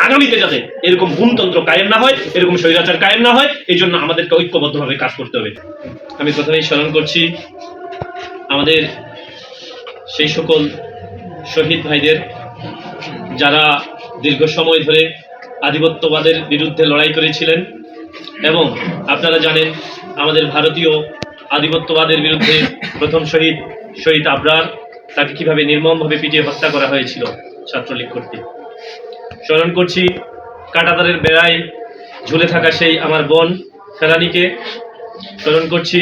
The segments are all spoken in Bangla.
আগামীতে যাতে এরকম গুণতন্ত্র কায়েম না হয়, এরকম স্বৈরাচার কায়েম না হয়, এই জন্য আমাদেরকে ঐক্যবদ্ধভাবে কাজ করতে হবে। আমি প্রথমেই স্মরণ করছি আমাদের সেই সকল শহীদ ভাইদের যারা দীর্ঘ সময় ধরে আধিপত্যবাদের বিরুদ্ধে লড়াই করেছিলেন, এবং আপনারা জানেন আমাদের ভারতীয় আধিপত্যবাদের বিরুদ্ধে প্রথম শহীদ আবরার, তাকে কিভাবে নির্মমভাবে পিটিয়ে হত্যা করা হয়েছিল ছাত্রলীগ কর্তৃক। স্মরণ করছি কাঁটাতারের বেড়ায় ঝুলে থাকা সেই আমার বোন ফেলানীকে। স্মরণ করছি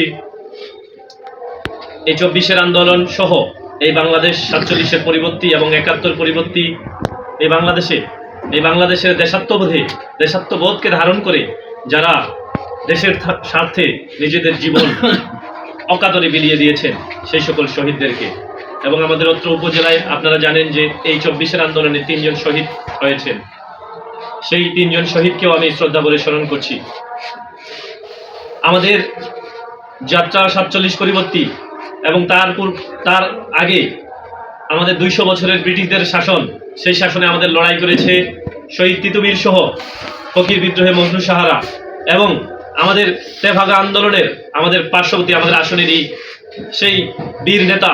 এই 24-এর আন্দোলন সহ এই বাংলাদেশ 47-এর পরিবর্তী এবং 71 পরিবর্তী এই বাংলাদেশের দেশাত্মবোধকে ধারণ করে যারা দেশের স্বার্থে নিজেদের জীবন অকাতরে বিলিয়ে দিয়েছেন সেই সকল শহীদদেরকে। এবং আমাদের অত্র উপজেলায় আপনারা জানেন যে এই 24-এর আন্দোলনে 3 জন শহীদ হয়েছেন, সেই 3 জন শহীদকেও আমি শ্রদ্ধা ভরে স্মরণ করছি। আমাদের যাত্রা 47 পরিবর্তী এবং তার আগে আমাদের 200 বছরের ব্রিটিশদের শাসন, সেই শাসনে আমাদের লড়াই করেছে শহীদ তিতুমীর সহ ফকির বিদ্রোহে মজনু সাহারা, এবং আমাদের তেভাগা আন্দোলনের আমাদের পার্শ্ববর্তী আমাদের আসনেরই সেই বীর নেতা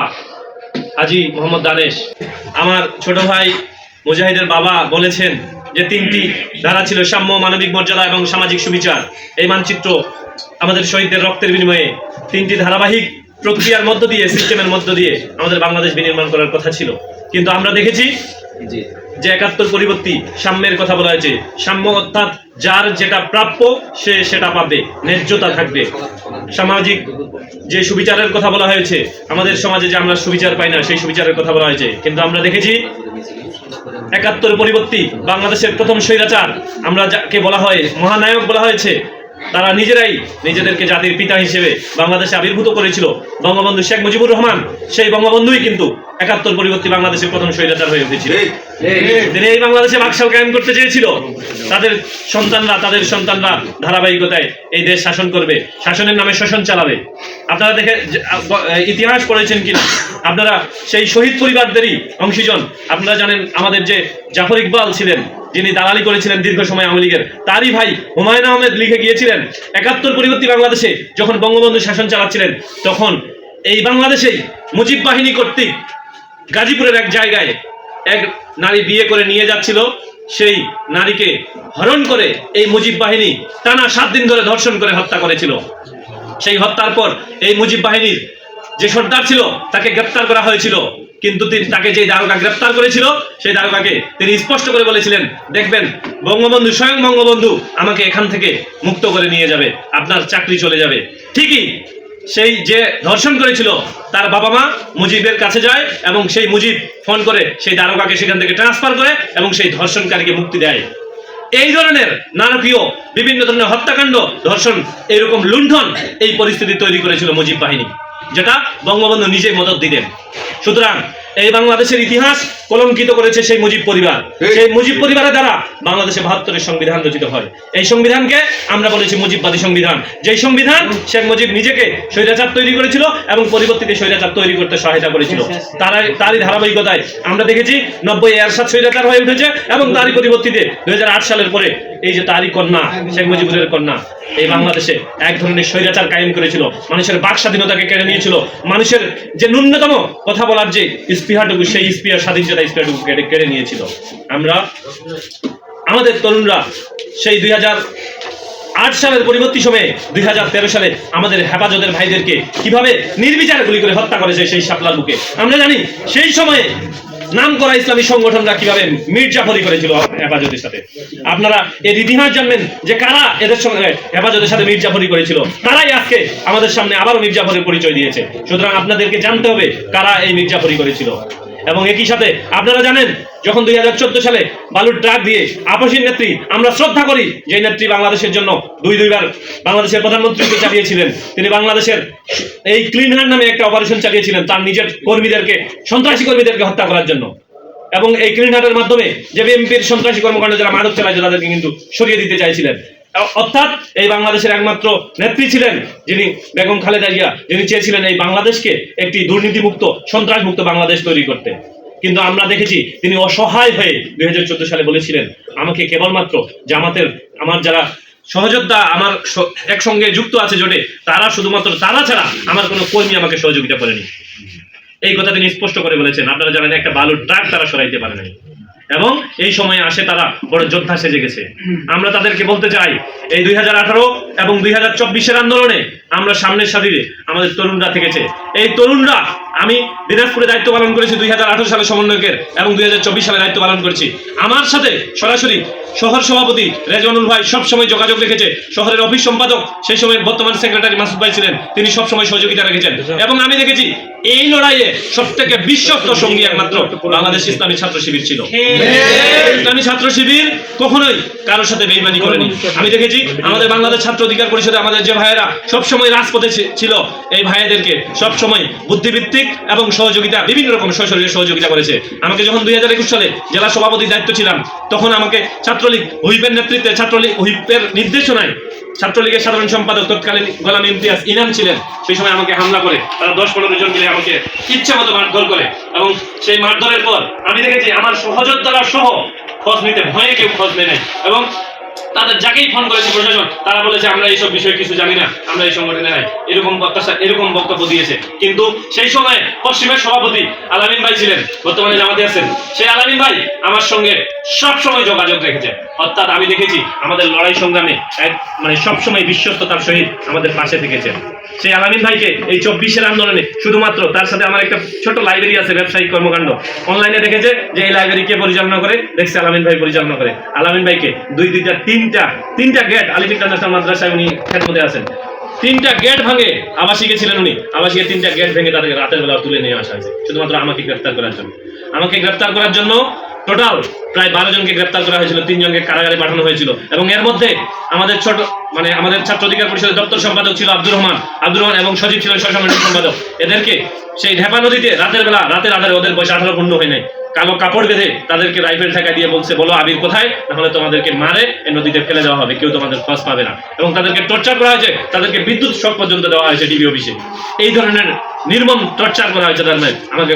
হাজী মোহাম্মদ দানেশ। আমার ছোট ভাই মুজাহিদের বাবা বলেছেন যে 3টি ধারা ছিল: সাম্য, মানবিক মর্যাদা এবং সামাজিক সুবিচার। এই মানচিত্র আমাদের শহীদদের রক্তের বিনিময়ে 3টি ধারাবাহিক প্রক্রিয়ার মধ্য দিয়ে, সিস্টেমের মধ্য দিয়ে আমাদের বাংলাদেশ বিনির্মাণ করার কথা ছিল। কিন্তু আমরা দেখেছি যে 71 পরিবর্তী সাম্যের কথা বলা হয়েছে। সাম্য অর্থাৎ যার যেটা প্রাপ্য সে সেটা পাবে, ন্যায্যতা থাকবে। সামাজিক যে সুবিচারের কথা বলা হয়েছে, আমাদের সমাজে যে আমরা সুবিচার পাই না সেই সুবিচারের কথা বলা হয়েছে। কিন্তু আমরা দেখেছি 71 পরিবর্তী বাংলাদেশের প্রথম স্বৈরাচার, আমরা যাকে বলা হয় মহানায়ক বলা হয়েছে, তারা নিজেরাই নিজেদেরকে জাতির পিতা হিসেবে বাংলাদেশে আবির্ভূত করেছিল বঙ্গবন্ধু শেখ মুজিবুর রহমান। সেই বঙ্গবন্ধুই কিন্তু 71 পরিবর্তী বাংলাদেশের প্রথম স্বৈরাচার হয়ে উঠেছিল। তিনি এই বাংলাদেশে বাকশাল কায়েম করতে চেয়েছিল। তাদের সন্তানরা ধারাবাহিকতায় এই দেশ শাসন করবে, শাসনের নামে শোষণ চালাবে। আপনারা দেখে ইতিহাস পড়েছেন কিনা, আপনারা সেই শহীদ পরিবারদেরই অংশীজন। আপনারা জানেন আমাদের যে জাফর ইকবাল ছিলেন, যিনি দালালি করেছিলেন দীর্ঘ সময় আওয়ামী লীগের, তারই ভাই হুমায়ুন আহমেদ লিখে গিয়েছিলেন 71 পরিবর্তী বাংলাদেশে যখন বঙ্গবন্ধু শাসন চালাচ্ছিলেন, তখন এই বাংলাদেশেই মুজিব বাহিনী কর্তৃক গাজীপুরের এক জায়গায় এক নারী বিয়ে করে নিয়ে যাচ্ছিল। সেই নারীকে হরণ করে এই মুজিব বাহিনী টানা 7 দিন ধরে ধর্ষণ করে হত্যা করেছিল। সেই হত্যার পর এই মুজিব বাহিনীর যে সর্দার ছিল তাকে গ্রেপ্তার করা হয়েছিল। কিন্তু তাকে যে দারোগা গ্রেপ্তার করেছিল, সেই দারোগাকে তিনি স্পষ্ট করে বলেছিলেন, দেখবেন বঙ্গবন্ধু, স্বয়ং বঙ্গবন্ধু আমাকে এখান থেকে মুক্ত করে নিয়ে যাবে, আপনার চাকরি চলে যাবে। ঠিকই সেই যে ধর্ষণ করেছিল তার বাবা মা মুজিবের কাছে যায় এবং সেই মুজিব ফোন করে সেই দারোগাকে সেখান থেকে ট্রান্সফার করে এবং সেই ধর্ষণকারীকে মুক্তি দেয়। এই ধরনের নারকীয় বিভিন্ন ধরনের হত্যাকাণ্ড, ধর্ষণ, এরকম লুণ্ঠন এই পরিস্থিতি তৈরি করেছিল মুজিব বাহিনী, যেটা বঙ্গবন্ধু নিজেই মদত দিতেন। সুতরাং এই বাংলাদেশের ইতিহাস কলঙ্কিত করেছে সেই মুজিব পরিবার। সেই মুজিব পরিবারের দ্বারা বাংলাদেশে 72-এর সংবিধান রচিত হয়। এই সংবিধানকে আমরা বলেছি মুজিববাদী সংবিধান। যেই সংবিধান শেখ মুজিব নিজেকে স্বৈরাচার তৈরি করেছিল এবং পরবর্তীতে স্বৈরাচার তৈরি করতে সহায়তা করেছিল। তারই ধারাবাহিকতায় আমরা দেখেছি 90 এরশাদ স্বৈরাচার হয়ে উঠেছে এবং তারই পরবর্তীতে 2008 সালের পরে এই যে তারই কন্যা শেখ মুজিবুরের কন্যা এই বাংলাদেশে এক ধরনের স্বৈরাচার কায়েম করেছিল, মানুষের বাক স্বাধীনতাকে কেড়ে নিয়েছিল, মানুষের যে ন্যূনতম কথা বলার যে স্পৃহাটুকু, সেই স্পৃহাটুকু কেড়ে নিয়েছিল। আমরা আমাদের তরুণরা সেই 2008 সালের পরিবর্তী সময়ে 2013 সালে আমাদের হেফাজতের ভাইদেরকে কিভাবে নির্বিচারে গুলি করে হত্যা করেছে সেই শাপলার বুকে আমরা জানি। সেই সময়ে নাম করা ইসলামী সংগঠনরা কিভাবে মির্জাফরি করেছিল হেফাজতের সাথে। আপনারা এর ইতিহাস জানবেন যে কারা এদের সঙ্গে হেফাজতের সাথে মির্জাফরি করেছিল, তারাই আজকে আমাদের সামনে আবারও মির্জাফরের পরিচয় দিয়েছে। সুতরাং আপনাদেরকে জানতে হবে কারা এই মির্জাফরি করেছিল। এবং একই সাথে আপনারা জানেন যখন 2014 সালে বালুর ট্রাক দিয়ে আপসীর নেত্রী, আমরা শ্রদ্ধা করি যে নেত্রী বাংলাদেশের জন্য দুইবার বাংলাদেশের প্রধানমন্ত্রীকে চালিয়েছিলেন, তিনি বাংলাদেশের এই ক্লিন হার্ট নামে একটা অপারেশন চালিয়েছিলেন তার নিজের কর্মীদেরকে, সন্ত্রাসী কর্মীদেরকে হত্যা করার জন্য। এবং এই ক্লিন হার্টের মাধ্যমে যে বিএনপির সন্ত্রাসী কর্মকাণ্ড যারা মাদক চালায় তাদেরকে কিন্তু সরিয়ে দিতে চাইছিলেন। অর্থাৎ এই বাংলাদেশের একমাত্র নেত্রী ছিলেন যিনি বেগম খালেদা জিয়া, যিনি চেয়েছিলেন এই বাংলাদেশকে একটি দুর্নীতিমুক্ত, সন্ত্রাসমুক্ত বাংলাদেশ তৈরি করতে। কিন্তু আমরা দেখেছি তিনি অসহায় হয়ে 2014 সালে বলেছিলেন, আমাকে কেবলমাত্র জামাতের আমার যারা সহযোদ্ধা আমার একসঙ্গে যুক্ত আছে জোটে, তারা শুধুমাত্র তারা ছাড়া আমার কোনো কর্মী আমাকে সহযোগিতা করেনি। এই কথা তিনি স্পষ্ট করে বলেছেন। আপনারা জানেন একটা বালুর ট্রাক তারা সরাইতে পারে নাই, এবং এই সময়ে আসে তারা বড় যোদ্ধা সেজে গেছে। আমরা তাদেরকে বলতে চাই, এই 2018 এবং 2024 আন্দোলনে আমরা সামনের সারিতে আমাদের তরুণরা থেকেছে। এই তরুণরা, আমি দিনাজপুরে দায়িত্ব পালন করেছি 2018 সালে সমন্বয়কের, এবং 2024 সালে দায়িত্ব পালন করেছি। আমার সাথে সরাসরি শহর সভাপতি রেজওয়ানুল ভাই সবসময় যোগাযোগ রেখেছে। শহরের অফিস সম্পাদক সেই সময় বর্তমান সেক্রেটারি মাসুদ ভাই ছিলেন, তিনি সবসময় সহযোগিতা রেখেছেন। এবং আমি দেখেছি এই লড়াইয়ে সব থেকে বিশ্বস্ত সঙ্গী একমাত্র বাংলাদেশ ইসলামী ছাত্র শিবির ছিল। ইসলামী ছাত্র শিবির কখনোই কারোর সাথে বেইমানি করেনি। আমি দেখেছি আমাদের বাংলাদেশ ছাত্র অধিকার পরিষদে আমাদের যে ভাইয়েরা সবসময় রাজপথে ছিল, এই ভাইদেরকে সবসময় বুদ্ধিভিত্তিক এবং সহযোগিতা, বিভিন্ন রকম সশরীরে সহযোগিতা করেছে। আমাকে যখন 2021 সালে জেলা সভাপতির দায়িত্ব ছিলাম, তখন আমাকে ছাত্রলীগ হুইপের নেতৃত্বে, ছাত্রলীগ হুইপের নির্দেশনায় ছাত্রলীগের সাধারণ সম্পাদক তৎকালীন গোলাম ইমতিয়াজ ইনাম ছিলেন। সেই সময় আমাকে হামলা করে তারা 10-15 জন মিলে আমাকে ইচ্ছা মতো মারধর করে, এবং সেই মারধরের পর আমি দেখেছি আমার সহযোদ্ধারা সহ খোঁজ নিতে ভয়ে কেউ খোঁজ নেয় নাই, এবং তাদের যাকেই ফোন করেছে প্রশাসন, তারা বলেছে আমরা এইসব বিষয়ে কিছু জানি না, আমরা এই সংগঠনে নাই, এরকম বক্তব্য দিয়েছে। কিন্তু সেই সময় পশ্চিমের সভাপতি আলামিন ভাই ছিলেন, বর্তমানে জামাতে আছেন। সেই আলামিন ভাই আমার সঙ্গে সব সময় যোগাযোগ রেখেছেন। অর্থাৎ আমি দেখেছি আমাদের লড়াই সংগ্রামে মানে সবসময় বিশ্বস্ততার সহিত আমাদের পাশে থেকেছেন। সেই আলামিন ভাইকে এই 24 আন্দোলনে শুধুমাত্র তার সাথে আমার একটা ছোট লাইব্রেরি আছে, ব্যবসায়িক কর্মকাণ্ড, অনলাইনে দেখেছে যে এই লাইব্রেরি কে পরিচালনা করে, দেখছে আলামিন ভাই পরিচালনা করে। আলামিন ভাইকে তিনটা গেট আলিফ ইন্টারন্যাশনাল মাদ্রাসায় উনি খেদমতে আছেন, 3টা গেট ভাঙে আবাসিকে ছিলেন উনি, আবাসিকে 3টা গেট ভেঙে তাদেরকে রাতের বেলা তুলে নিয়ে আসা হয়েছে শুধুমাত্র আমাকে গ্রেফতার করার জন্য। আমাকে গ্রেফতার করার জন্য টোটাল প্রায় 12 জনকে গ্রেফতার করা হয়েছিল, 3 জনকে কারাগারে পাঠানো হয়েছিল। এবং এর মধ্যে আমাদের আমাদের ছাত্র অধিকার পরিষদের দপ্তর সম্পাদক ছিল আব্দুর রহমান, এবং সচিব ছিলেন সহসাংগঠনিক সম্পাদক। এদেরকে সেই ঢেপা নদীতে রাতের আধারে, ওদের বয়স 18 পূর্ণ হয় নাই, কালো কাপড় বেঁধে তাদেরকে রাইফেল ঠেকা দিয়ে বলছে, বলো আবির কোথায়, নাহলে তোমাদেরকে মারে এই নদীতে ফেলে দেওয়া হবে, কেউ তোমাদের খোঁজ পাবে না। এবং তাদেরকে টর্চার করা হয়েছে, তাদেরকে বিদ্যুৎ শক পর্যন্ত দেওয়া হয়েছে ডিবি অফিসে। এই ধরনের নির্মম টর্চার করা হয়েছে তার মানে আমাকে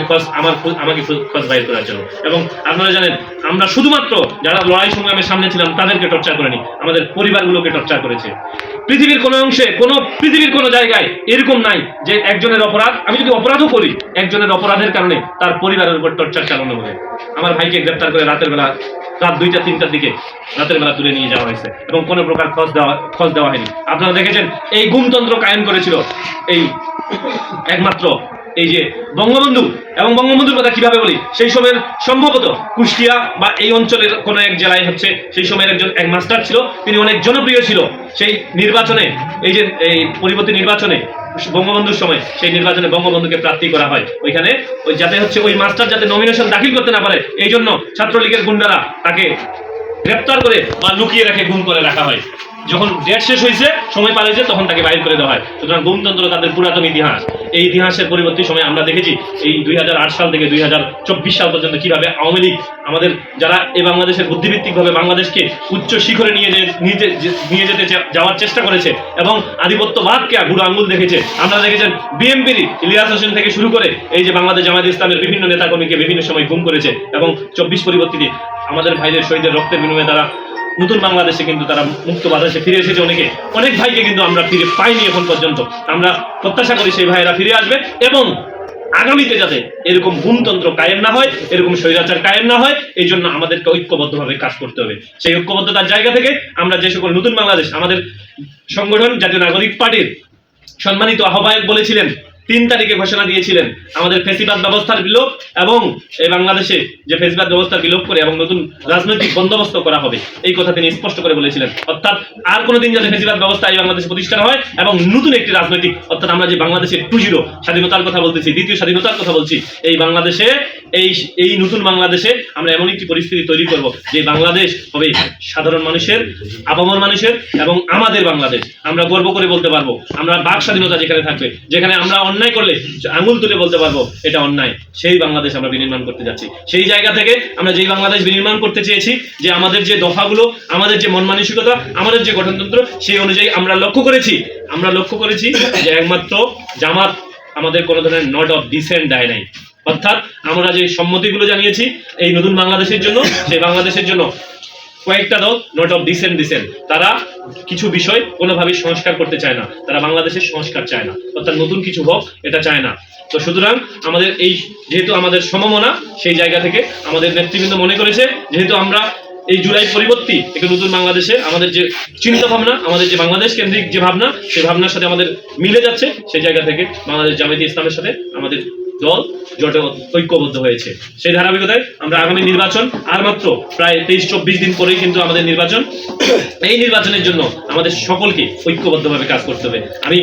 খোঁজ বাইর করার জন্য। এবং আপনারা জানেন আমরা শুধুমাত্র যারা লড়াই সংগ্রামের সামনে ছিলাম তাদেরকে টর্চার করেনি, আমাদের পরিবারগুলোকে টর্চার করেছে। পৃথিবীর কোনো অংশে, পৃথিবীর কোনো জায়গায় এরকম নাই যে একজনের অপরাধ, আমি যদি অপরাধও করি, একজনের অপরাধের কারণে তার পরিবারের উপর টর্চার চালানো হবে। আমার ভাইকে গ্রেফতার করে রাতের বেলা, রাত 2টা-3টার দিকে রাতের বেলা তুলে নিয়ে যাওয়া হয়েছে, এবং কোনো প্রকার খোঁজ দেওয়া হয়নি। আপনারা দেখেছেন এই গুমতন্ত্র কায়েম করেছিল এই একমাত্র এই যে বঙ্গবন্ধু। এবং বঙ্গবন্ধুর কথা কিভাবে বলি, সেই সময়ের সম্ভবত কুষ্টিয়া বা এই অঞ্চলের কোনো এক জেলায় হচ্ছে সেই সময়ের এক মাস্টার ছিল, তিনি অনেক জনপ্রিয় ছিল। সেই নির্বাচনে, এই পরবর্তী নির্বাচনে বঙ্গবন্ধুর সময় সেই নির্বাচনে বঙ্গবন্ধুকে প্রার্থী করা হয়। ওইখানে ওই মাস্টার যাতে নমিনেশন দাখিল করতে না পারে, এই জন্য ছাত্রলীগের গুন্ডারা তাকে গ্রেপ্তার করে বা লুকিয়ে রাখে, গুম করে রাখা হয়। যখন ডেট শেষ হয়েছে, সময় পার হয়েছে, তখন তাকে বাইর করে দেওয়া হয়। সুতরাং গুমতন্ত্র তাদের পুরাতন ইতিহাস। এই ইতিহাসের পরিবর্তী সময় আমরা দেখেছি এই 2008 সাল থেকে 2024 সাল পর্যন্ত কিভাবে আওয়ামী লীগ আমাদের যারা এই বাংলাদেশের বুদ্ধিভিত্তিকভাবে বাংলাদেশকে উচ্চ শিখরে নিয়ে যেতে যাওয়ার চেষ্টা করেছে, এবং আধিপত্যবাদকে বুড়ো আঙ্গুল দেখেছে। আপনারা দেখেছেন বিএনপির ইলিয়াস হোসেন থেকে শুরু করে এই যে বাংলাদেশ জামায়াত ইসলামের বিভিন্ন নেতাকর্মীকে বিভিন্ন সময় গুম করেছে, এবং 24 পরিবর্তিতে আমাদের ভাইদের শহীদের রক্তের বিনিময়ে তারা নতুন বাংলাদেশে কিন্তু তারা মুক্ত বাতাসে ফিরে এসেছে। অনেক ভাইকে কিন্তু আমরা ফিরে পাইনি এখন পর্যন্ত। আমরা প্রত্যাশা করি সেই ভাইয়েরা ফিরে আসবে, এবং আগামীতে যাতে এরকম গুমতন্ত্র কায়েম না হয়, এরকম স্বৈরাচার কায়েম না হয়, এই জন্য আমাদেরকে ঐক্যবদ্ধভাবে কাজ করতে হবে। সেই ঐক্যবদ্ধতার জায়গা থেকে আমরা যে সকল নতুন বাংলাদেশ, আমাদের সংগঠন জাতীয় নাগরিক পার্টির সম্মানিত আহ্বায়ক বলেছিলেন, 3 তারিখে ঘোষণা দিয়েছিলেন আমাদের ফেসিবাদ ব্যবস্থার বিলোপ, এবং এই বাংলাদেশে যে ফেসিবাদ ব্যবস্থার বিলোপ করে এবং নতুন রাজনৈতিক বন্দোবস্ত করা হবে, এই কথা তিনি স্পষ্ট করে বলেছিলেন। অর্থাৎ আর কোনোদিন যাতে ফেসিবাদ ব্যবস্থা এই বাংলাদেশে প্রতিষ্ঠা হয়, এবং নতুন একটি রাজনৈতিক, অর্থাৎ আমরা যে বাংলাদেশের 2.0 স্বাধীনতার কথা বলতেছি, দ্বিতীয় স্বাধীনতার কথা বলছি, এই বাংলাদেশে এই নতুন বাংলাদেশে আমরা এমন একটি পরিস্থিতি তৈরি করব যে বাংলাদেশ হবে সাধারণ মানুষের, আপামর মানুষের, এবং আমাদের বাংলাদেশ। আমরা গর্ব করে বলতে পারবো, আমরা বাক স্বাধীনতা যেখানে থাকবে, যেখানে আমরা অন্যায় করলে আঙুল তুলে বলতে পারবো এটা অন্যায়, সেই বাংলাদেশ আমরা বিনির্মাণ করতে যাচ্ছি। সেই জায়গা থেকে আমরা যেই বাংলাদেশ বিনির্মাণ করতে চেয়েছি, যে আমাদের যে দফাগুলো, আমাদের যে মন মানসিকতা, আমাদের যে গঠনতন্ত্র, সেই অনুযায়ী আমরা লক্ষ্য করেছি যে একমাত্র জামাত আমাদের কোনো ধরনের নোট অফ ডিসেন্ট দেয় নাই। অর্থাৎ আমরা যে সম্মতিগুলো জানিয়েছি এই নতুন বাংলাদেশের জন্য, সেই বাংলাদেশের জন্য কয়েকটা দল নট অফ ডিসেন্ট তারা কিছু বিষয় কোনোভাবেই সংস্কার করতে চায় না, তারা বাংলাদেশের সংস্কার চায় না, অর্থাৎ নতুন কিছু হোক এটা চায় না। তো সুতরাং আমাদের এই যেহেতু আমাদের সমমনা, সেই জায়গা থেকে আমাদের নেতৃবৃন্দ মনে করেছে যেহেতু আমরা এই জুলাই পরিবর্তী একটা নতুন বাংলাদেশে আমাদের যে চিন্তা ভাবনা, আমাদের যে বাংলাদেশ কেন্দ্রিক যে ভাবনা, সেই ভাবনার সাথে আমাদের মিলে যাচ্ছে, সেই জায়গা থেকে বাংলাদেশ জামায়াতে ইসলামের সাথে আমাদের দল জোটে ঐক্যবদ্ধ হয়েছে। সেই ধারাবাহিকতায় আমরা আগামী নির্বাচন আর মাত্র প্রায় 23-24 দিন পরেই কিন্তু আমাদের নির্বাচন, এই নির্বাচনের জন্য আমাদের সকলকে ঐক্যবদ্ধভাবে কাজ করতে হবে। আমি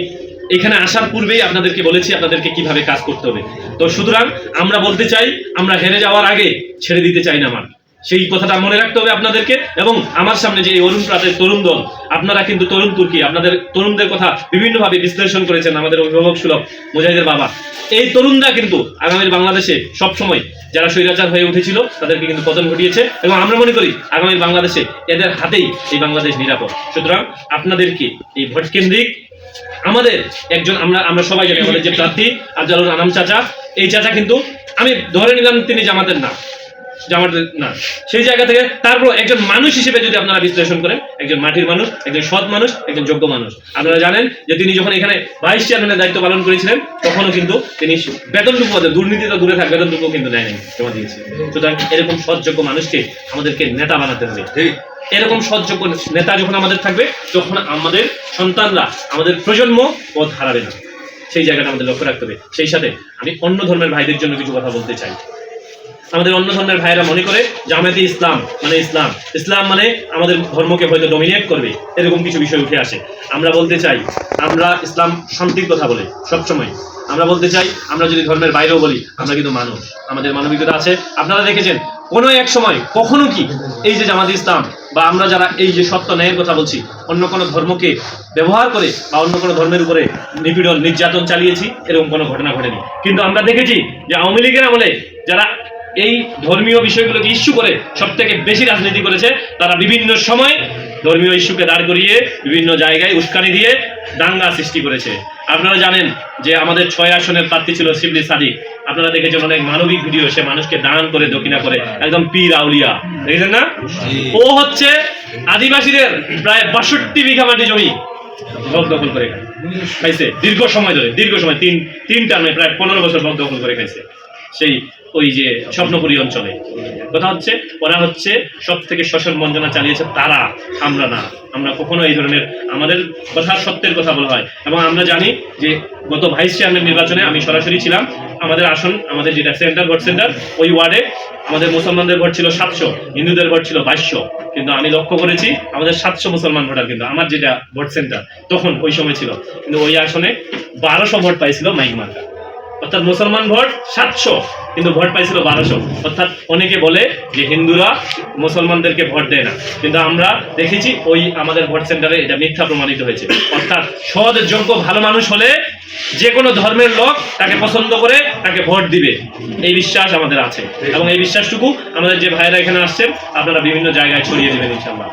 এখানে আসার পূর্বেই আপনাদেরকে বলেছি আপনাদেরকে কিভাবে কাজ করতে হবে। তো সুতরাং আমরা বলতে চাই, আমরা হেরে যাওয়ার আগে ছেড়ে দিতে চাই না আমার, সেই কথাটা মনে রাখতে হবে আপনাদেরকে। এবং আমার সামনে যে অরুণ প্রাতের তরুণ দল, আপনারা কিন্তু তরুণ তুর্কি, আপনাদের তরুণদের কথা বিভিন্নভাবে বিশ্লেষণ করেছেন আমাদের অভিভাবক সুলভ মুজাহিদের বাবা। এই তরুণরা কিন্তু আগামীর বাংলাদেশে সবসময় যারা স্বৈরাচার হয়ে উঠেছিল তাদেরকে কিন্তু পতন ঘটিয়েছে, এবং আমরা মনে করি আগামীর বাংলাদেশে এদের হাতেই এই বাংলাদেশ নিরাপদ। সুতরাং আপনাদেরকে এই ভোট কেন্দ্রিক আমাদের একজন, আমরা সবাই জানি আমাদের যে প্রার্থী আফজালুর আনাম চাচা, এই চাচা কিন্তু আমি ধরে নিলাম তিনি জামাতের না, সেই জায়গা থেকে তারপর একজন মানুষ হিসেবে যদি আপনারা বিশ্লেষণ করেন, একজন মাটির মানুষ, একজন সৎ মানুষ, একজন যোগ্য মানুষ। আপনারা জানেন যে তিনি যখন এখানে ভাইস চেয়ারম্যানের দায়িত্ব পালন করেছিলেন তখনও কিন্তু তিনি বেতনটুকু, দুর্নীতি তো দূরে থাক, বেতনটুকু কিন্তু নেয় নাই, জমা দিয়েছে। সুতরাং এরকম সৎ যোগ্য মানুষকে আমাদেরকে নেতা বানাতে হবে। এরকম সৎযোগ্য নেতা যখন আমাদের থাকবে তখন আমাদের সন্তানরা, আমাদের প্রজন্ম পথ হারাবে না, সেই জায়গাটা আমাদের লক্ষ্য রাখতে হবে। সেই সাথে আমি অন্য ধর্মের ভাইদের জন্য কিছু কথা বলতে চাই। আমাদের অন্য ধর্মের ভাইরা মনে করে জামায়াতে ইসলাম মানে ইসলাম মানে আমাদের ধর্মকে হয়তো ডমিনেট করবে, এরকম কিছু বিষয় উঠে আসে। আমরা বলতে চাই, আমরা ইসলাম শান্তির কথা বলে সবসময়। আমরা বলতে চাই, আমরা যদি ধর্মের বাইরেও বলি, আমরা কিন্তু মানুষ, আমাদের মানবিকতা আছে। আপনারা দেখেছেন কোনো এক সময় কখনো কি এই যে জামায়াতে ইসলাম বা আমরা যারা এই যে সত্য ন্যায়ের কথা বলছি, অন্য কোনো ধর্মকে ব্যবহার করে বা অন্য কোনো ধর্মের উপরে নিপীড়ন নির্যাতন চালিয়েছি, এরকম কোনো ঘটনা ঘটেনি। কিন্তু আমরা দেখেছি যে আওয়ামী লীগের আমলে যারা এই ধর্মীয় বিষয়গুলোকে ইস্যু করে সব থেকে বেশি রাজনীতি করেছে, তারা বিভিন্ন সময় ধর্মীয় ইস্যুকে দাঁড় করিয়ে বিভিন্ন জায়গায় উস্কানি দিয়ে দাঙ্গা সৃষ্টি করেছে। আপনারা জানেন যে আমাদের 6 আসনের প্রার্থী ছিল শিবলি সাদিক, আপনারা দেখেছেন অনেক মানবিক ভিডিও, সে মানুষকে দান করে দক্ষিণা করে, একদম পীর আউলিয়া, দেখেছেন না? ও হচ্ছে আদিবাসীদের প্রায় 62 বিঘা মাটি জমি বক দখল করে খাইছে দীর্ঘ সময় ধরে, তিন টার্মে প্রায় 15 বছর বক দখল করে খাইছে সেই ওই যে স্বপ্নপুরী অঞ্চলে। কথা হচ্ছে ওরা হচ্ছে সব থেকে শোষণ বঞ্চনা চালিয়েছে তারা, আমরা না। আমরা কখনো এই ধরনের, আমাদের কথা সত্যের কথা বলা হয়। এবং আমরা জানি যে গত ভাইস চেয়ারম্যান নির্বাচনে আমি সরাসরি ছিলাম, আমাদের আসন, আমাদের যেটা সেন্টার ভোট সেন্টার, ওই ওয়ার্ডে আমাদের মুসলমানদের ভোট ছিল 700, হিন্দুদের ভোট ছিল 2200। কিন্তু আমি লক্ষ্য করেছি আমাদের 700 মুসলমান ভোটার, কিন্তু আমার যেটা ভোট সেন্টার তখন ওই সময় ছিল, কিন্তু ওই আসনে 1200 ভোট পাইছিল মাইক মার্কা। অর্থাৎ মুসলমান ভোট 700 কিন্তু ভোট পাইছিল 1200। অর্থাৎ অনেকে বলে যে হিন্দুরা মুসলমানদেরকে ভোট দেয় না, কিন্তু আমরা দেখেছি ওই আমাদের ভোট সেন্টারে এটা মিথ্যা প্রমাণিত হয়েছে। অর্থাৎ সৎ যোগ্য ভালো মানুষ হলে যে কোনো ধর্মের লোক তাকে পছন্দ করে তাকে ভোট দিবে, এই বিশ্বাস আমাদের আছে। এবং এই বিশ্বাসটুকু আমাদের যে ভাইরা এখানে আসছেন আপনারা বিভিন্ন জায়গায় ছড়িয়ে দেবেন ইনশাআল্লাহ।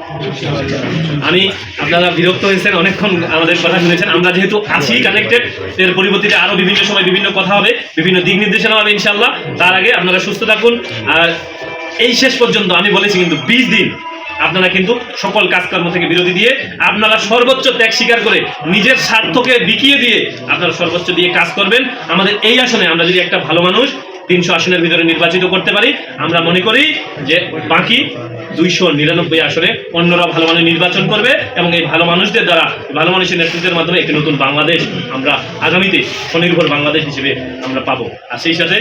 আমি, আপনারা বিরক্ত হয়েছেন, অনেকক্ষণ আমাদের কথা শুনেছেন, আমরা যেহেতু আছি কানেক্টেড, এর পরিবর্তিতে আরো বিভিন্ন সময় বিভিন্ন কথা হবে, বিভিন্ন দিক নির্দেশনা হবে ইনশাআল্লাহ। তার আগে আপনারা সুস্থ থাকুন। আর এই শেষ পর্যন্ত আমি বলেছি কিন্তু 20 দিন আপনারা কিন্তু সকল কাজকর্ম থেকে বিরতি দিয়ে আপনারা সর্বোচ্চ ত্যাগ স্বীকার করে নিজের স্বার্থকে বিকিয়ে দিয়ে আপনারা সর্বোচ্চ দিয়ে কাজ করবেন। আমাদের এই আসনে আমরা যদি একটা ভালো মানুষ 300 আসনের ভিতরে নির্বাচিত করতে পারি, আমরা মনে করি যে বাকি 299 আসনে অন্যরা ভালো মানুষ নির্বাচন করবে, এবং এই ভালো মানুষদের দ্বারা, ভালো মানুষের নেতৃত্বের মাধ্যমে একটি নতুন বাংলাদেশ আমরা আগামীতে স্বনির্ভর বাংলাদেশ হিসেবে আমরা পাবো। আর সেই সাথে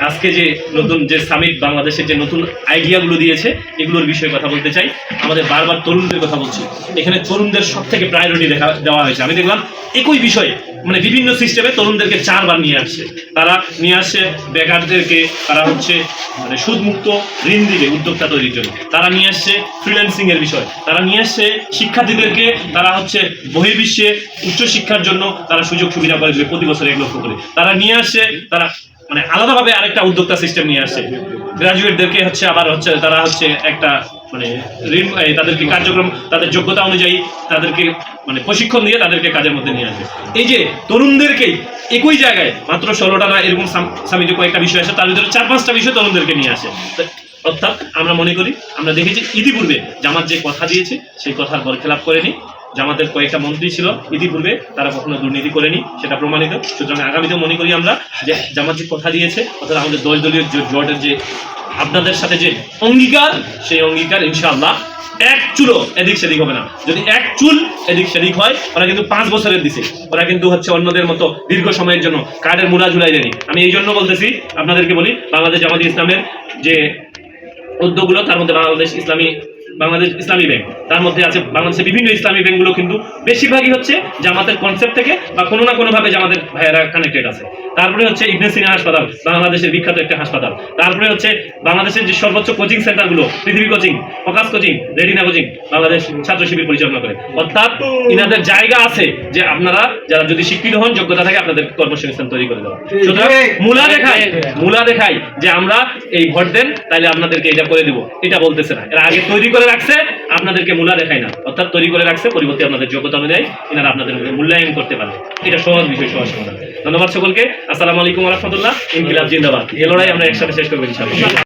আজকে যে নতুন যে সামিট বাংলাদেশের যে নতুন আইডিয়াগুলো দিয়েছে, এগুলোর বিষয়ে কথা বলতে চাই। আমাদের বারবার তরুণদের কথা বলছি, এখানে তরুণদের সব থেকে প্রায়োরিটি দেওয়া হয়েছে। আমি দেখলাম একই বিষয়ে মানে বিভিন্ন সিস্টেমে তরুণদেরকে 4 বার নিয়ে আসছে। তারা নিয়ে আসছে বেকারদেরকে, তারা হচ্ছে মানে সুদমুক্ত ঋণ দিবে উদ্যোক্তা তৈরির জন্য, তারা নিয়ে আসছে ফ্রিল্যান্সিং এর বিষয়, তারা নিয়ে আসছে শিক্ষার্থীদেরকে, তারা হচ্ছে বহির্বিশ্বে উচ্চশিক্ষার জন্য তারা সুযোগ সুবিধা করে দেবে প্রতি বছর 1 লক্ষ করে, তারা নিয়ে আসছে, তারা মানে আলাদাভাবে আরেকটা উদ্যোক্তা সিস্টেম নিয়ে আসছে। গ্রাজুয়েটদেরকে হচ্ছে আবার হচ্ছে তারা হচ্ছে একটা মানে তাদেরকে কার্যক্রম তাদের যোগ্যতা অনুযায়ী তাদেরকে মানে প্রশিক্ষণ দিয়ে তাদেরকে কাজের মধ্যে নিয়ে আসবে। এই যে তরুণদেরকেই একই জায়গায় মাত্র 16টা না এরকম সামিটে কয়েকটা বিষয় আসে, তার ভিতরে 4-5টা বিষয় তরুণদেরকে নিয়ে আসে। অর্থাৎ আমরা মনে করি, আমরা দেখেছি ইতিপূর্বে জামাত যে কথা দিয়েছে সেই কথার বরখেলাপ করেনি। জামাতের কয়েকটা মন্ত্রী ছিল ইতিপূর্বে, তারা কখনো দুর্নীতি করেনি, সেটা প্রমাণিত। সুতরাং আগামীতেও মনে করি আমরা যে জামাত যে কথা দিয়েছে, অর্থাৎ আমাদের 10 দলীয় জোটের যে আপনাদের সাথে যে অঙ্গীকার, সেই অঙ্গীকার ইনশাআল্লাহ এক চুলও এদিক সেদিক হবে না। যদি এক চুল এদিক সেদিক হয়, ওরা কিন্তু 5 বছরের দিছে, ওরা কিন্তু হচ্ছে অন্যদের মতো দীর্ঘ সময়ের জন্য কার্ডের মূলা ঝুলাই দেয়নি। আমি এই জন্য বলতেছি, আপনাদেরকে বলি, বাংলাদেশ জামাত ইসলামের যে উদ্যোগগুলো, তার মধ্যে বাংলাদেশ ইসলামী ব্যাংক, তার মধ্যে আছে বাংলাদেশের বিভিন্ন ইসলামী ব্যাংকগুলো কিন্তু বেশিরভাগই হচ্ছে জামাতের কনসেপ্ট থেকে বা কোনো না কোনোভাবে জামাতের ভাইয়েরা কানেক্টেড আছে। তারপরে হচ্ছে ইবনে সিনা হাসপাতাল, বাংলাদেশের বিখ্যাত একটা হাসপাতাল। তারপরে হচ্ছে বাংলাদেশের যে সর্বোচ্চ কোচিং সেন্টারগুলো, পৃথিবী কোচিং, ফোকাস কোচিং, রেডিনা কোচিং, বাংলাদেশ ছাত্র শিবির পরিচালনা করে। অর্থাৎ ইনাদের জায়গা আছে যে আপনারা যারা যদি শিক্ষিত হন, যোগ্যতা থাকে, আপনাদের কর্মসংস্থান তৈরি করে দেওয়া। সুতরাং মূলা দেখাই যে আমরা এই ভোট দেন তাহলে আপনাদেরকে এটা করে দেবো, এটা বলতেছে না। এরা আগে তৈরি করে রাখছে, আপনাদেরকে মূলা দেখায় না। অর্থাৎ তৈরি করে রাখছে, পরিবর্তে আপনাদের যোগ্যতা অনুযায়ী এনারা আপনাদের মূল্যায়ন করতে পারবে। এটা সহজ বিষয়, সহজ সমাধান। ধন্যবাদ সকলকে। আসসালামু আলাইকুম ওয়া রাহমাতুল্লাহ। ইনকিলাব জিন্দাবাদ। এই লড়াই আমরা একসাথে শেষ করবো ইনশাআল্লাহ।